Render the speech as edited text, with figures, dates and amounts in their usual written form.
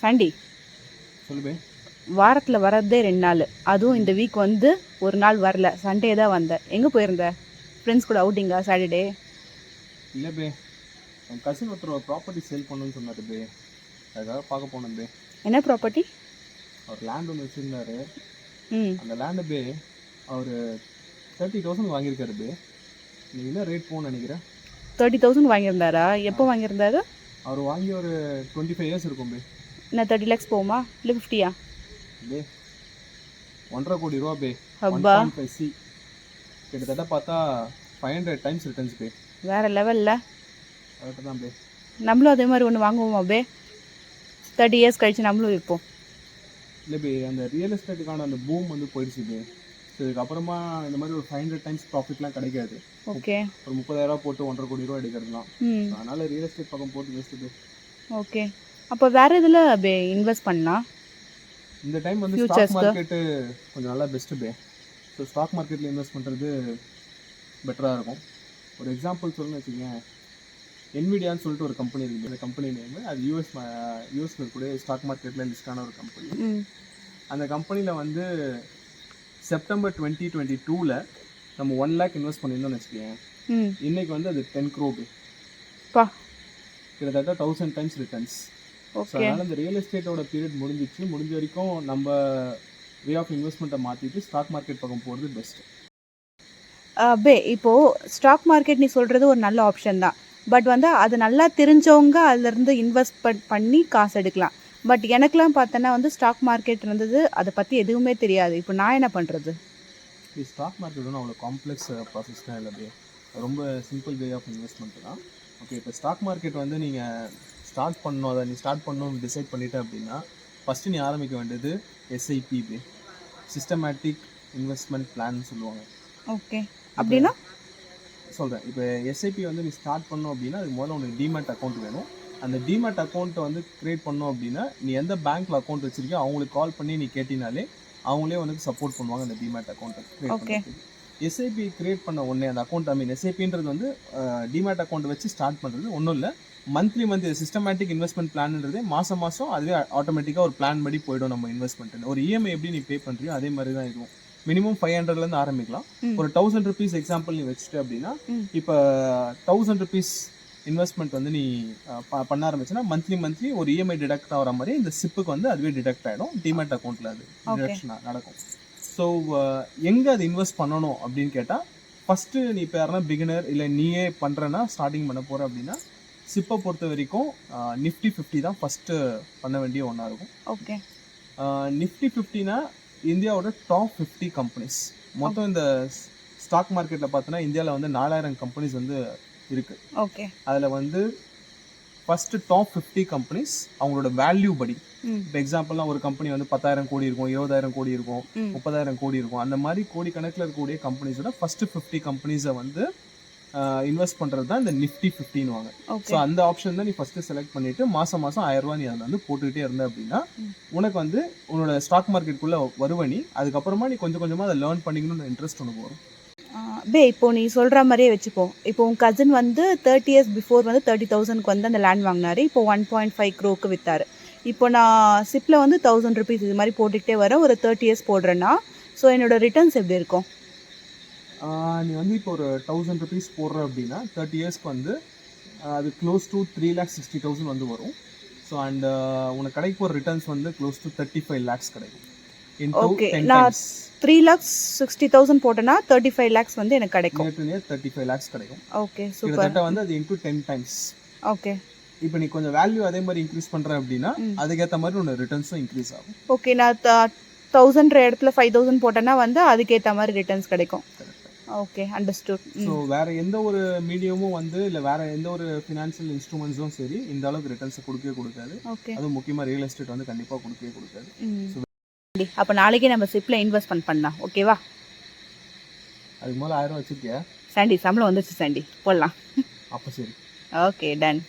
சாண்டி, சொல்லுபே. வாரத்தில் வரதே 2 நாள், அதுவும் இந்த வீக் வந்து ஒரு நாள் வரல, சண்டே தான் வந்தேன். எங்கே போயிருந்த? ஃப்ரெண்ட்ஸ் கூட அவுட்டிங்கா சாட்டர்டே? இல்லை பே, என் கசின் ஒருத்தர் ப்ராப்பர்ட்டி சேல் பண்ணணும்னு சொன்னார் பே, அதுக்காக பார்க்க போனேன் பே. என்ன ப்ராப்பர்ட்டி? அவர் லேண்ட் ஒன்று வச்சுருந்தாரு. ம், அந்த லேண்டு பே அவர் 30,000 வாங்கியிருக்காரு பே. நீங்கள் என்ன ரேட் போகணும்னு நினைக்கிறேன்? 30,000 வாங்கியிருந்தாரா? எப்போ வாங்கியிருந்தாரு? அவர் வாங்கி ஒரு 25 இயர்ஸ் இருக்கும் பே. என்ன 30 lakhs போகுமா இல்லை 50யா? பே 1.5 கோடி ரூபா பே. அப்பா, 1.5 C கிட்டத்தட்ட பார்த்தா 500 times ரிட்டர்ன்ஸ் பே. வேறு லெவலில். கரெக்டாக தான் பே. நம்மளும் அதே மாதிரி ஒன்று வாங்குவோமா பே? 30 years கழிச்சு நம்மளும் விற்போம். இல்லை பே, அந்த ரியல் எஸ்டேட்டுக்கான அந்த பூம் வந்து போயிடுச்சு பே. ஸோ இதுக்கப்புறமா இந்த மாதிரி ஒரு 500 times ப்ராஃபிட்லாம் கிடைக்காது. ஓகே. ஒரு 30,000 போட்டு 1.5 கோடி ரூபா எடுக்கிறதுலாம். ம், அதனால் ரியல் எஸ்டேட் பக்கம் போட்டு வேஸ்ட்டு பே. ஓகே. அப்போ வேறு இதில் பே இன்வெஸ்ட் பண்ணலாம்? இந்த டைம் வந்து ஸ்டாக் ஃபியூச்சர்ஸ்க்கு? மார்க்கெட்டு கொஞ்சம் நல்லா பெஸ்ட்டு பே. ஸோ ஸ்டாக் மார்க்கெட்டில் இன்வெஸ்ட் பண்ணுறது பெட்டராக இருக்கும். ஒரு எக்ஸாம்பிள் சொல்லணும்னு வச்சுக்கோங்க, என்விடியான்னு சொல்லிட்டு ஒரு கம்பெனி இருக்குது. இந்த கம்பெனி நேமு அது யூஎஸ்ல இருக்கக்கூடிய ஸ்டாக் மார்க்கெட்டில் லிஸ்டான ஒரு கம்பெனி. ம், அந்த கம்பெனியில் வந்து செப்டம்பர் 2022 நம்ம 1 lakh இன்வெஸ்ட் பண்ணியிருந்தோம்னு வச்சுக்கோங்க, ம், இன்றைக்கி வந்து அது 10 crore பா, கிட்டத்தட்ட 1000 times ரிட்டர்ன்ஸ். So okay. அதனால் இந்த ரியல் எஸ்டேட்டோட பீரியட் முடிஞ்ச வரைக்கும் நம்ம வே ஆஃப் இன்வெஸ்ட்மெண்ட்டை மாற்றிட்டு ஸ்டாக் மார்க்கெட் பக்கம் போகிறது பெஸ்ட்டு. பே இப்போது ஸ்டாக் மார்க்கெட் நீ சொல்கிறது ஒரு நல்ல ஆப்ஷன் தான். பட் வந்து அது நல்லா தெரிஞ்சவங்க அதிலிருந்து இன்வெஸ்ட் பண்ணி காசு எடுக்கலாம். பட் எனக்கெலாம் பார்த்தோன்னா வந்து ஸ்டாக் மார்க்கெட் இருந்தது, அதை பற்றி எதுவுமே தெரியாது. இப்போ நான் என்ன பண்ணுறது? ஸ்டாக் மார்க்கெட் ஒன்றும் அவ்வளோ காம்ப்ளெக்ஸ் ப்ராசஸ் தான் இல்லை பே. ரொம்ப சிம்பிள் வே ஆஃப் இன்வெஸ்ட்மெண்ட் தான். ஓகே, இப்போ ஸ்டாக் மார்க்கெட் வந்து நீங்கள் ஸ்டார்ட் பண்ணணும், அதை நீ ஸ்டார்ட் பண்ணணும்னு டிசைட் பண்ணிட்ட அப்படின்னா ஃபஸ்ட்டு நீ ஆரம்பிக்க வேண்டியது எஸ்ஐபி பே, சிஸ்டமேட்டிக் இன்வெஸ்ட்மெண்ட் பிளான் சொல்லுவாங்க. ஓகே, அப்படின்னா? சொல்கிறேன். இப்போ எஸ்ஐபி வந்து நீ ஸ்டார்ட் பண்ணணும் அப்படின்னா அதுக்கு முதல்ல உனக்கு டிமேட் அக்கௌண்ட் வேணும். அந்த டிமேட் அக்கௌண்ட்டை வந்து க்ரியேட் பண்ணோம் அப்படின்னா நீ எந்த பேங்க்கில் அக்கௌண்ட் வச்சிருக்கியோ அவங்களுக்கு கால் பண்ணி நீ கேட்டினாலே அவங்களே உனக்கு சப்போர்ட் பண்ணுவாங்க அந்த டிமேட் அக்கௌண்ட்டை க்ரியேட் ஓகே. பண்ணுறதுக்கு. எஸ்ஐபி க்ரியேட் பண்ண உடனே அந்த அக்கௌண்ட் எஸ்ஐபின்றது வந்து டிமேட் அக்கௌண்ட் வச்சு ஸ்டார்ட் பண்ணுறது ஒன்றும் இல்லை. மந்த்லி சிஸ்டமேட்டிக் இன்வெஸ்ட்மெண்ட் பிளான்ன்றதே மாதம் அதுவே ஆட்டோமேட்டிக்காக ஒரு பிளான் படி போய்டும் நம்ம இன்வெஸ்ட்மெண்ட். ஒரு இஎம்ஐ எப்படி நீ பே பண்ணுறியோ அதே மாதிரி தான் இதுவும். மினிமம் 500லேருந்து ஆரம்பிக்கலாம். ஒரு 1000 rupees எக்ஸாம்பிள் நீ வச்சுட்டு அப்படின்னா இப்போ 1000 rupees இன்வெஸ்ட்மெண்ட் வந்து நீ பண்ண ஆரம்பிச்சுன்னா மந்த்லி ஒரு இஎம்ஐ டிடக்ட் ஆகிற மாதிரி இந்த சிப்புக்கு வந்து அதுவே டிடக்ட் ஆகிடும். டிமேட் அக்கௌண்ட்டில் அது டிடக்ஷன் நடக்கும். ஸோ எங்கே அது இன்வெஸ்ட் பண்ணணும் அப்படின்னு கேட்டால் ஃபஸ்ட்டு நீ இப்போ யாருன்னா பிகினர் இல்லை நீயே பண்ணுறேன்னா ஸ்டார்டிங் பண்ண போகிற அப்படின்னா சிப்பை பொறுத்த வரைக்கும் நிஃப்டி 50 தான் ஃபஸ்ட்டு பண்ண வேண்டிய ஒன்றா இருக்கும். ஓகே. நிஃப்டி 50னா இந்தியாவோட டாப் 50 கம்பெனிஸ். மொத்தம் இந்த ஸ்டாக் மார்க்கெட்டில் பார்த்தோன்னா இந்தியாவில் வந்து 4000 கம்பெனிஸ் வந்து இருக்குது. ஓகே. அதில் வந்து ஃபஸ்ட்டு டாப் 50 கம்பெனிஸ் அவங்களோட வேல்யூ படி, இப்போ எக்ஸாம்பிள்லாம் ஒரு கம்பெனி வந்து 10,000 கோடி இருக்கும், 20,000 கோடி இருக்கும், 30,000 கோடி இருக்கும். அந்த மாதிரி கோடி கணக்கில் இருக்கக்கூடிய கம்பெனிஸோட ஃபஸ்ட்டு 50 கம்பெனிஸை வந்து இன்வெஸ்ட் பண்ணுறது தான் இந்த நிஃப்டி 50 வாங்க. ஸோ அந்த ஆப்ஷன் தான் நீ ஃபஸ்ட்டு செலக்ட் பண்ணிவிட்டு மாதம் 1000 ரூபா நீ அதில் வந்து போட்டுக்கிட்டே இருந்த அப்படின்னா உனக்கு வந்து உன்னோட ஸ்டாக் மார்க்கெட்டுக்குள்ளே வருவ நீ. அதுக்கப்புறமா நீ கொஞ்சம் கொஞ்சமாக அதை லேர்ன் பண்ணிக்கணும்னு இன்ட்ரெஸ்ட் உனக்கு வரும். பே இப்போ நீ சொல்கிற மாதிரியே வச்சுப்போம். இப்போ உன் கசின் வந்து 30 years பிஃபோர் வந்து 30,000க்கு வந்து அந்த லேண்ட் வாங்கினார். இப்போ 1.5 crore விற்றார். இப்போ நான் சிப்பில் வந்து 1000 rupees இது மாதிரி போட்டுக்கிட்டே வரேன், ஒரு 30 years போடுறேன்னா ஸோ என்னோடய ரிட்டர்ன்ஸ் எப்படி இருக்கும்? நீ வந்து இப்போ ஒரு 1000 rupees போடுற அப்படின்னா 30 yearsக்கு வந்து அது க்ளோஸ் டு 3,60,000 வந்து வரும். ஸோ அண்ட் உனக்கு கிடைக்க ஒரு ரிட்டர்ன்ஸ் வந்து க்ளோஸ் டு 35 lakhs கிடைக்கும். ஓகே, நான் 3,60,000 போட்டேன்னா 35 lakhs வந்து எனக்கு கிடைக்கும். 35 lakhs கிடைக்கும். Okay, super. கிட்டத்தட்ட வந்து அது இன்டூ 10 times. ஓகே. இப்போ நீ கொஞ்சம் வேல்யூ அதே மாதிரி இன்க்ரீஸ் பண்ணுற அப்படின்னா அதுக்கேற்ற மாதிரி உன்னோட ரிட்டர்ன்ஸும் இன்க்ரீஸ் ஆகும். ஓகே, நான் 1000 இடத்துல 5,000 போட்டேன்னா வந்து அதுக்கேற்ற மாதிரி ரிட்டர்ன்ஸ் கிடைக்கும். Okay, understood. ஸோ வேறு எந்த ஒரு மீடியமும் வந்து இல்லை வேறு எந்த ஒரு ஃபினான்ஷியல் இன்ஸ்ட்ருமெண்ட்ஸும் சரி இந்த அளவுக்கு ரிட்டர்ன்ஸை கொடுக்காது. ஓகே. அதுவும் முக்கியமாக ரியல் எஸ்டேட் வந்து கண்டிப்பாக கொடுக்காது. அப்போ நாளைக்கே நம்ம சிப்பில் இன்வெஸ்ட்மெண்ட் பண்ணலாம், ஓகேவா? அதுக்கு மேலே 1000 வச்சுருக்கியா? சாண்டி, சம்பளம் வந்துச்சு சாண்டி, போடலாம். அப்போ சரி. Okay, ton.